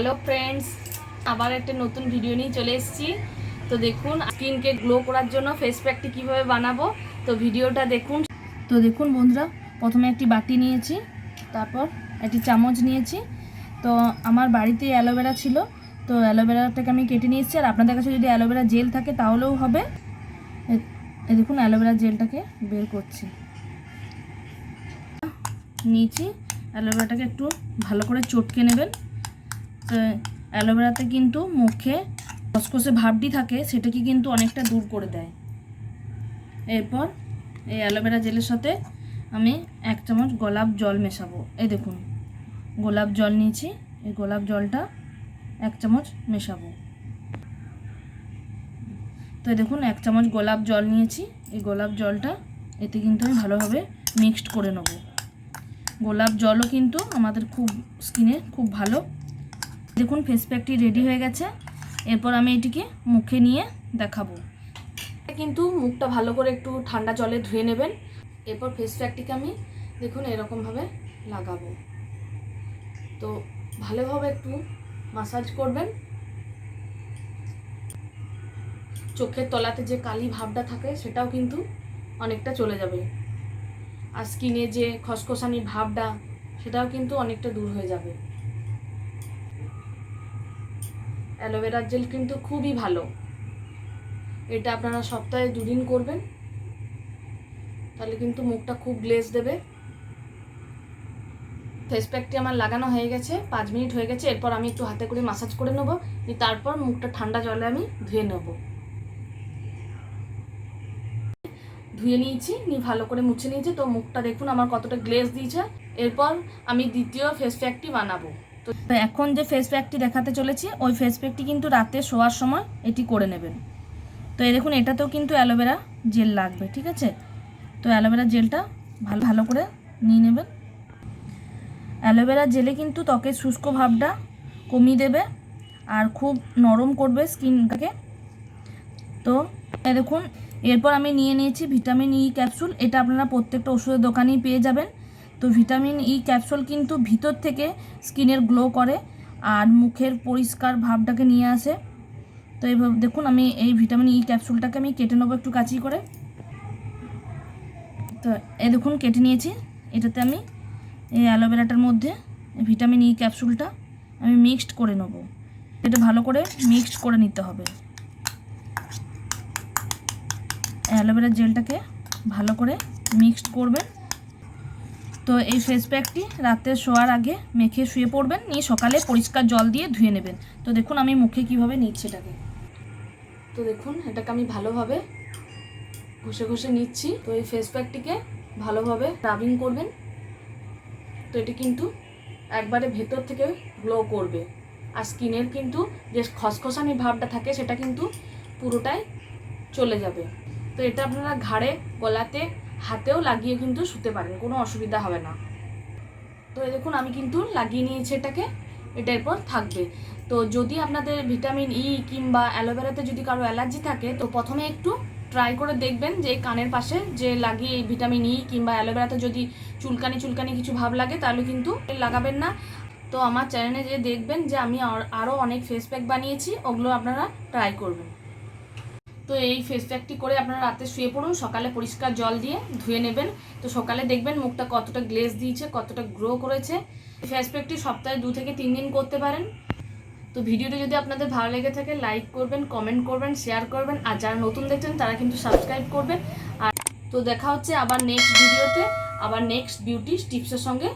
Hello friends আবার একটা নতুন ভিডিও নিয়ে চলে এসেছি। তো দেখুন স্কিনকে গ্লো করার জন্য ফেস প্যাকটি কিভাবে বানাবো, তো ভিডিওটা দেখুন। তো দেখুন বন্ধুরা, প্রথমে একটি বাটি নিয়েছি, তারপর একটি চামচ নিয়েছি। তো আমার বাড়িতে অ্যালোভেরা ছিল, তো অ্যালোভেরাটাকে আমি কেটে নিয়েছি। আর আপনাদের কাছে যদি অ্যালোভেরা জেল থাকে তাহলেও হবে। এই দেখুন অ্যালোভেরা জেলটাকে বের করছি, নিয়েছি। অ্যালোভেরাটাকে একটু ভালো করে চটকে নেবেন। তো অ্যালোভেরাতে কিন্তু মুখে খসখসে ভাবটি থাকে, সেটাকে কিন্তু অনেকটা দূর করে দেয়। এরপর এই অ্যালোভেরা জেলের সাথে আমি 1 চামচ গোলাপ জল মেশাবো। এই দেখুন গোলাপ জল নিয়েছি, এই গোলাপ জলটা 1 চামচ মেশাবো। তো দেখুন 1 চামচ গোলাপ জল নিয়েছি, এই গোলাপ জলটা এতে কিন্তু আমি ভালোভাবে মিক্সড করে নেব। গোলাপ জলও কিন্তু আমাদের খুব স্কিনে খুব ভালো। দেখুন ফেস প্যাকটি রেডি হয়ে গেছে। এরপর আমি এটিকে মুখে নিয়ে দেখাবো। কিন্তু মুখটা ভালো করে একটু ঠান্ডা জলে ধুয়ে নেবেন। এরপর ফেস প্যাকটিকে আমি দেখুন এরকমভাবে লাগাবো। তো ভালোভাবে একটু মাসাজ করবেন। চোখের তলাতে যে কালি ভাবটা থাকে সেটাও কিন্তু অনেকটা চলে যাবে। আর স্কিনে যে খসখসানি ভাবটা সেটাও কিন্তু অনেকটা দূর হয়ে যাবে। অ্যালোভেরার জেল কিন্তু খুবই ভালো, এটা আপনারা সপ্তাহে 2 দিন করবেন, তাহলে কিন্তু মুখটা খুব গ্লেজ দেবে। ফেস প্যাকটি আমার লাগানো হয়ে গেছে, 5 মিনিট হয়ে গেছে। এরপর আমি একটু হাতে করে মাসাজ করে নেবো, তারপর মুখটা ঠান্ডা জলে আমি ধুয়ে নেব। ধুয়ে নিয়েছি, ভালো করে মুছে নিয়েছি। তো মুখটা দেখুন আমার কতটা গ্লেজ দিয়েছে। এরপর আমি দ্বিতীয় ফেস প্যাকটি বানাবো। তো এখন যে ফেস প্যাকটি দেখাতে চলেছি, ওই ফেস প্যাকটি কিন্তু রাতে শোয়ার সময় এটি করে নেবেন। তো এই দেখুন এটাতেও কিন্তু অ্যালোভেরা জেল লাগবে, ঠিক আছে। তো অ্যালোভেরা জেলটা ভালো করে নিয়ে নেবেন। অ্যালোভেরা জেলে কিন্তু ত্বকের শুষ্ক ভাবটা কমিয়ে দেবে আর খুব নরম করবে স্কিনটাকে। তো এই দেখুন এরপর আমি নিয়ে নিয়েছি ভিটামিন ই ক্যাপসুল। এটা আপনারা প্রত্যেকটা ওষুধের দোকানেই পেয়ে যাবেন। তো ভিটামিন ই ক্যাপসুল কিন্তু ভিতর থেকে স্কিনের গ্লো করে আর মুখের পরিষ্কার ভাবটাকে নিয়ে আসে। তো এইভাবে দেখুন আমি এই ভিটামিন ই ক্যাপসুলটাকে আমি কেটে নেবো একটু কাঁচি করে। তো এই দেখুন কেটে নিয়েছি। এটাতে আমি এই অ্যালোভেরাটার মধ্যে ভিটামিন ই ক্যাপসুলটা আমি মিক্সড করে নেব। এটা ভালো করে মিক্সড করে নিতে হবে। অ্যালোভেরা জেলটাকে ভালো করে মিক্সড করবেন। তো এই ফেস প্যাকটি রাতে শোয়ার আগে মেখে শুয়ে পড়বেন, নিয়ে সকালে পরিষ্কার জল দিয়ে ধুয়ে নেবেন। তো দেখুন আমি মুখে কিভাবে নিচ্ছি এটাকে। তো দেখুন এটাকে আমি ভালোভাবে ঘষে ঘষে নিচ্ছি। তো এই ফেস প্যাকটিকে ভালোভাবে রাবিং করবেন। তো এটি কিন্তু একবারে ভেতর থেকে গ্লো করবে আর স্কিনের কিন্তু যে খসখসানি ভাবটা থাকে সেটা কিন্তু পুরোটাই চলে যাবে। তো এটা আপনারা ঘাড়ে, গলাতে, হাতেও লাগিয়ে কিন্তু শুতে পারেন, কোনো অসুবিধা হবে না। তো এই দেখুন আমি কিন্তু লাগিয়ে নিয়েছি এটাকে, এটা এরপর থাকবে। তো যদি আপনাদের ভিটামিন ই কিংবা অ্যালোভেরাতে যদি কারো অ্যালার্জি থাকে, তো প্রথমে একটু ট্রাই করে দেখবেন যে কানের পাশে যে লাগিয়ে ভিটামিন ই কিংবা অ্যালোভেরাতে যদি চুলকানি কিছু ভাব লাগে তাহলে কিন্তু লাগাবেন না। তো আমার চ্যানেলে যে দেখবেন যে আমি আরও অনেক ফেস প্যাক বানিয়েছি, ওগুলো আপনারা ট্রাই করবেন। তো এই ফেস প্যাকটি করে আপনারা রাতে শুয়ে পড়ুন, সকালে পরিষ্কার জল দিয়ে ধুয়ে নেবেন। তো সকালে দেখবেন মুখটা কতটা গ্লেজ দিয়েছে, কতটা গ্রো করেছে। ফেস প্যাকটি সপ্তাহে 2 থেকে 3 দিন করতে পারেন। তো ভিডিওটি যদি আপনাদের ভালো লেগে থাকে লাইক করবেন, কমেন্ট করবেন, শেয়ার করবেন। আর যারা নতুন দেখছেন তারা কিন্তু সাবস্ক্রাইব করবেন। আর তো দেখা হচ্ছে আবার নেক্সট ভিডিওতে, আবার নেক্সট বিউটি টিপসের সঙ্গে।